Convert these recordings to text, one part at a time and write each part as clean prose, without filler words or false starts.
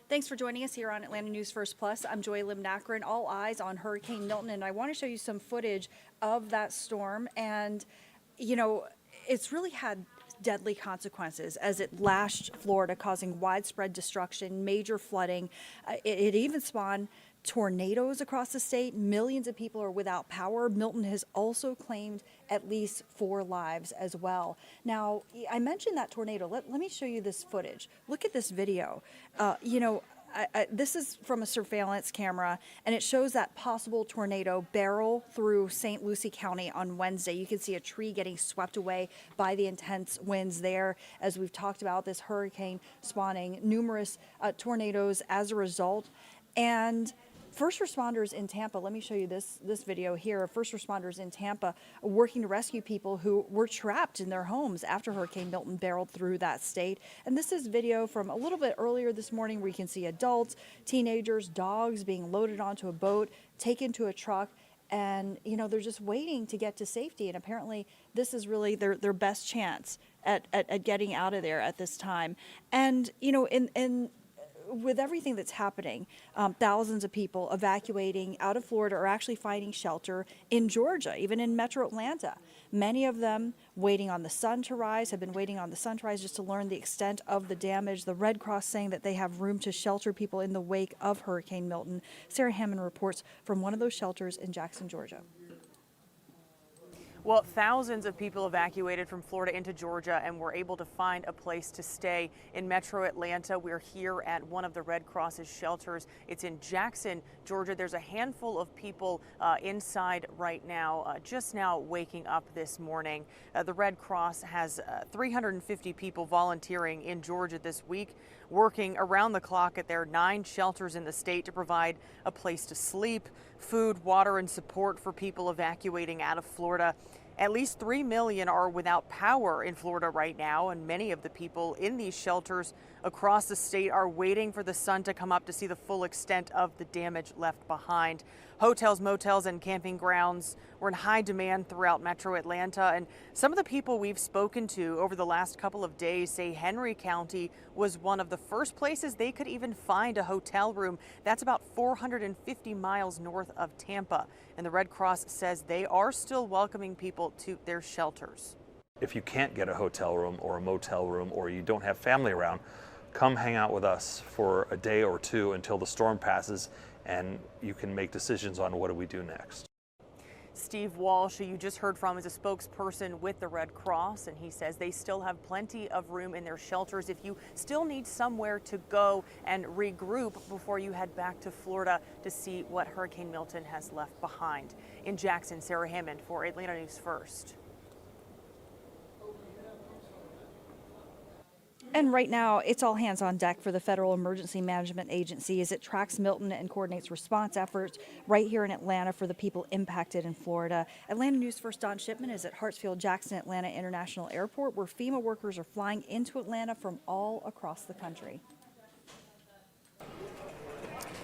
Thanks for joining us here on Atlanta News First Plus. I'm Joy Limnacker, and all eyes on Hurricane Milton. And I want to show you some footage of that storm. And, you know, it's really had deadly consequences as it lashed Florida, causing widespread destruction, major flooding. It even spawned tornadoes across the state. Millions of people are without power. Milton has also claimed at least 4 lives as well. Now, I mentioned that tornado. Let me show you this footage. Look at this video. This is from a surveillance camera, and it shows that possible tornado barrel through St. Lucie County on Wednesday. You can see a tree getting swept away by the intense winds there. As we've talked about, this hurricane spawning numerous tornadoes as a result. And first responders in Tampa, let me show you this video here. First responders in Tampa working to rescue people who were trapped in their homes after Hurricane Milton barreled through that state. And this is video from a little bit earlier this morning where you can see adults, teenagers, dogs being loaded onto a boat, taken to a truck. And, you know, they're just waiting to get to safety. And apparently this is really their best chance at getting out of there at this time. And, you know, with everything that's happening, thousands of people evacuating out of Florida are actually finding shelter in Georgia, even in metro Atlanta. Many of them waiting on the sun to rise, have been waiting on the sun to rise just to learn the extent of the damage. The Red Cross saying that they have room to shelter people in the wake of Hurricane Milton. Sarah Hammond reports from one of those shelters in Jackson, Georgia. Well, thousands of people evacuated from Florida into Georgia and were able to find a place to stay in metro Atlanta. We're here at one of the Red Cross's shelters. It's in Jackson, Georgia. There's a handful of people inside right now, just now waking up this morning. The Red Cross has 350 people volunteering in Georgia this week, working around the clock at their 9 shelters in the state to provide a place to sleep, food, water, and support for people evacuating out of Florida. At least 3 million are without power in Florida right now, and many of the people in these shelters across the state are waiting for the sun to come up to see the full extent of the damage left behind. Hotels, motels, and camping grounds were in high demand throughout metro Atlanta, and some of the people we've spoken to over the last couple of days say Henry County was one of the first places they could even find a hotel room. That's about 450 miles north of Tampa, and the Red Cross says they are still welcoming people to their shelters. If you can't get a hotel room or a motel room, or you don't have family around, come hang out with us for a day or two until the storm passes, and you can make decisions on what do we do next. Steve Walsh, who you just heard from, is a spokesperson with the Red Cross, and he says they still have plenty of room in their shelters if you still need somewhere to go and regroup before you head back to Florida to see what Hurricane Milton has left behind. In Jackson, Sarah Hammond for Atlanta News First. And right now, it's all hands on deck for the Federal Emergency Management Agency as it tracks Milton and coordinates response efforts right here in Atlanta for the people impacted in Florida. Atlanta News First Don Shipman is at Hartsfield-Jackson Atlanta International Airport, where FEMA workers are flying into Atlanta from all across the country.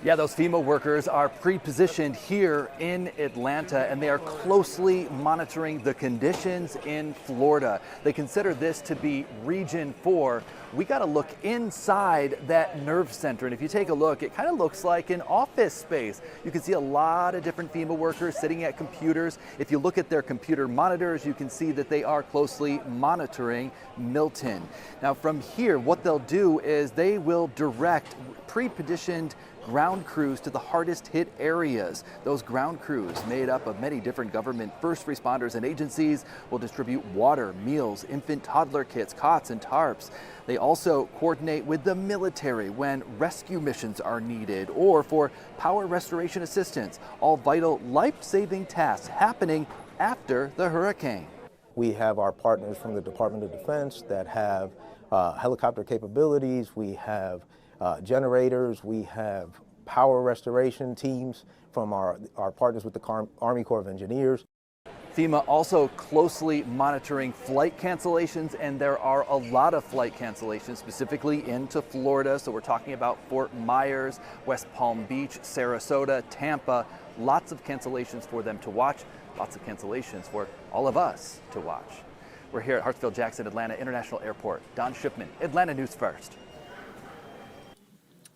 Yeah, those FEMA workers are pre-positioned here in Atlanta, and they are closely monitoring the conditions in Florida. They consider this to be Region 4. We got to look inside that nerve center, and if you take a look, it kind of looks like an office space. You can see a lot of different FEMA workers sitting at computers. If you look at their computer monitors, you can see that they are closely monitoring Milton. Now from here, what they'll do is they will direct pre-positioned ground crews to the hardest hit areas. Those ground crews, made up of many different government first responders and agencies, will distribute water, meals, infant toddler kits, cots, and tarps. They also coordinate with the military when rescue missions are needed or for power restoration assistance, all vital life-saving tasks happening after the hurricane. We have our partners from the Department of Defense that have helicopter capabilities. We have generators. We have power restoration teams from our partners with the Army Corps of Engineers. FEMA also closely monitoring flight cancellations, and there are a lot of flight cancellations specifically into Florida. So we're talking about Fort Myers, West Palm Beach, Sarasota, Tampa. Lots of cancellations for them to watch, lots of cancellations for all of us to watch. We're here at Hartsfield-Jackson Atlanta International Airport. Don Shipman, Atlanta News First.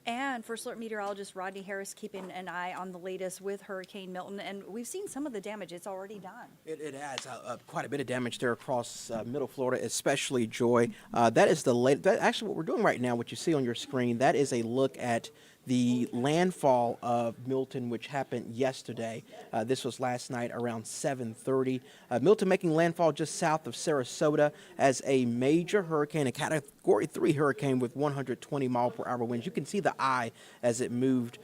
And And First Alert meteorologist Rodney Harris keeping an eye on the latest with Hurricane Milton. And we've seen some of the damage. It's already done. It has quite a bit of damage there across middle Florida, especially Joy. That is actually what we're doing right now, what you see on your screen. That is a look at the landfall of Milton, which happened yesterday. This was last night around 7:30. Milton making landfall just south of Sarasota as a major hurricane, a Category 3 hurricane with 120-mile-per-hour winds. You can see the eye as it moved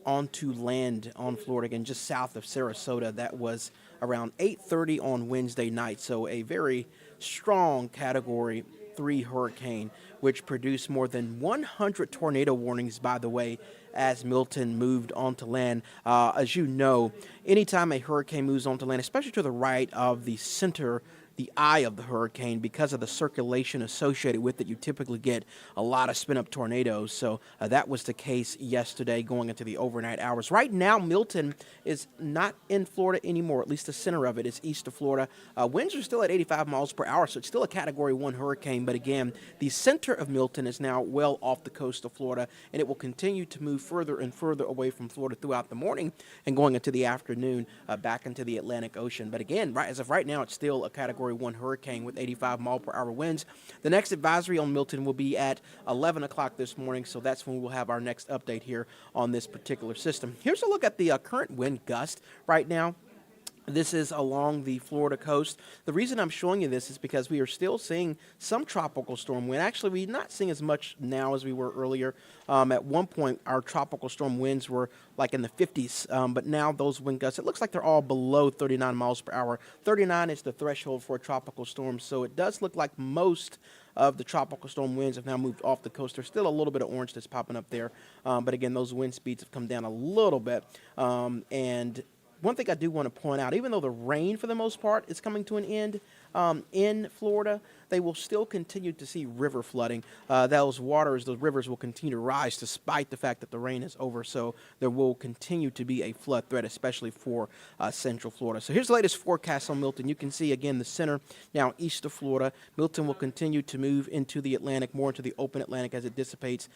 onto land on Florida, again, just south of Sarasota. That was around 8:30 on Wednesday night. So a very strong Category 3 hurricane, which produced more than 100 tornado warnings, by the way, as Milton moved onto land. As you know, anytime a hurricane moves onto land, especially to the right of the center, the eye of the hurricane, because of the circulation associated with it, you typically get a lot of spin-up tornadoes. So that was the case yesterday going into the overnight hours. Right now, Milton is not in Florida anymore, at least the center of it is east of Florida. Winds are still at 85 miles per hour, so it's still a Category 1 hurricane. But again, the center of Milton is now well off the coast of Florida, and it will continue to move further and further away from Florida throughout the morning and going into the afternoon back into the Atlantic Ocean. But again, as of right now, it's still a Category 1 hurricane with 85-mile-per-hour winds. The next advisory on Milton will be at 11 o'clock this morning, so that's when we'll have our next update here on this particular system. Here's a look at the current wind gust right now. This is along the Florida coast. The reason I'm showing you this is because we are still seeing some tropical storm wind. Actually, we're not seeing as much now as we were earlier. At one point, our tropical storm winds were like in the 50s, but now those wind gusts, it looks like they're all below 39 miles per hour. 39 is the threshold for a tropical storm, so it does look like most of the tropical storm winds have now moved off the coast. There's still a little bit of orange that's popping up there, but again, those wind speeds have come down a little bit, and one thing I do want to point out, even though the rain for the most part is coming to an end in Florida, they will still continue to see river flooding. Those rivers will continue to rise despite the fact that the rain is over. So there will continue to be a flood threat, especially for central Florida. So here's the latest forecast on Milton. You can see, again, the center now east of Florida. Milton will continue to move into the Atlantic, more into the open Atlantic as it dissipates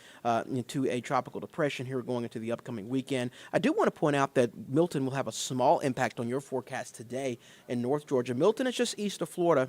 into a tropical depression here going into the upcoming weekend. I do want to point out that Milton will have a small impact on your forecast today in North Georgia. Milton is just east of Florida.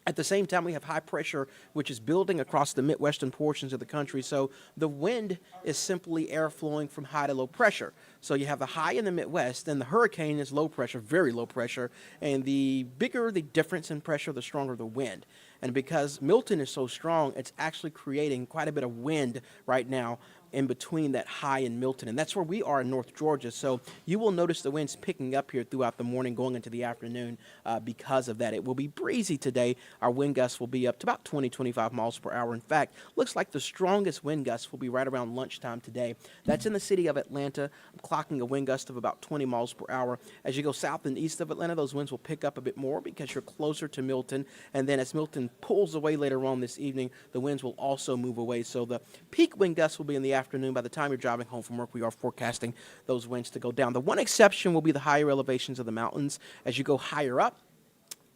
At the same time, we have high pressure, which is building across the midwestern portions of the country. So the wind is simply air flowing from high to low pressure. So you have the high in the Midwest, and the hurricane is low pressure, very low pressure. And the bigger the difference in pressure, the stronger the wind. And because Milton is so strong, it's actually creating quite a bit of wind right now in between that high in Milton. And that's where we are in North Georgia. So you will notice the winds picking up here throughout the morning going into the afternoon because of that. It will be breezy today. Our wind gusts will be up to about 20, 25 miles per hour. In fact, looks like the strongest wind gusts will be right around lunchtime today. That's in the city of Atlanta. I'm clocking a wind gust of about 20 miles per hour. As you go south and east of Atlanta, those winds will pick up a bit more because you're closer to Milton. And then as Milton pulls away later on this evening, the winds will also move away. So the peak wind gusts will be in the afternoon. By the time you're driving home from work, we are forecasting those winds to go down. The one exception will be the higher elevations of the mountains. As you go higher up,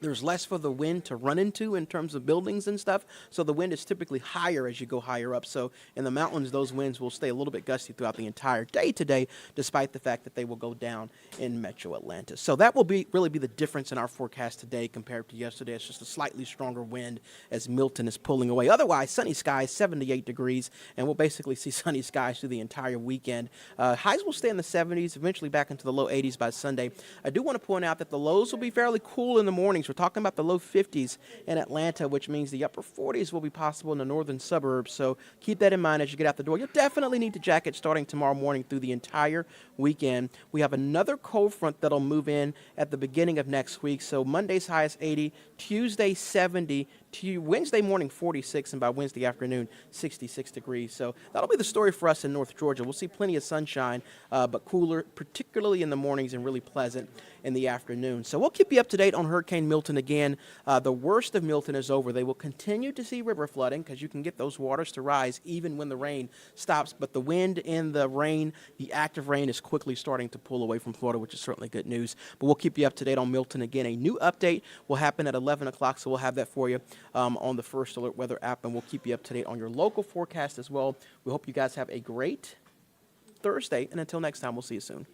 there's less for the wind to run into in terms of buildings and stuff. So the wind is typically higher as you go higher up. So in the mountains, those winds will stay a little bit gusty throughout the entire day today, despite the fact that they will go down in metro Atlanta. So that will really be the difference in our forecast today compared to yesterday. It's just a slightly stronger wind as Milton is pulling away. Otherwise, sunny skies, 78 degrees, and we'll basically see sunny skies through the entire weekend. Highs will stay in the 70s, eventually back into the low 80s by Sunday. I do want to point out that the lows will be fairly cool in the mornings. We're talking about the low 50s in Atlanta, which means the upper 40s will be possible in the northern suburbs. So keep that in mind as you get out the door. You'll definitely need the jacket starting tomorrow morning through the entire weekend. We have another cold front that'll move in at the beginning of next week. So Monday's high is 80, Tuesday 70, Wednesday morning 46, and by Wednesday afternoon 66 degrees. So that'll be the story for us in North Georgia. We'll see plenty of sunshine, but cooler, particularly in the mornings, and really pleasant in the afternoon. So we'll keep you up to date on Hurricane Milton again. The worst of Milton is over. They will continue to see river flooding because you can get those waters to rise even when the rain stops. But the wind and the rain, the active rain, is quickly starting to pull away from Florida, which is certainly good news. But we'll keep you up to date on Milton again. A new update will happen at 11 o'clock, so we'll have that for you on the First Alert Weather app, and we'll keep you up to date on your local forecast as well. We hope you guys have a great Thursday. And until next time, we'll see you soon.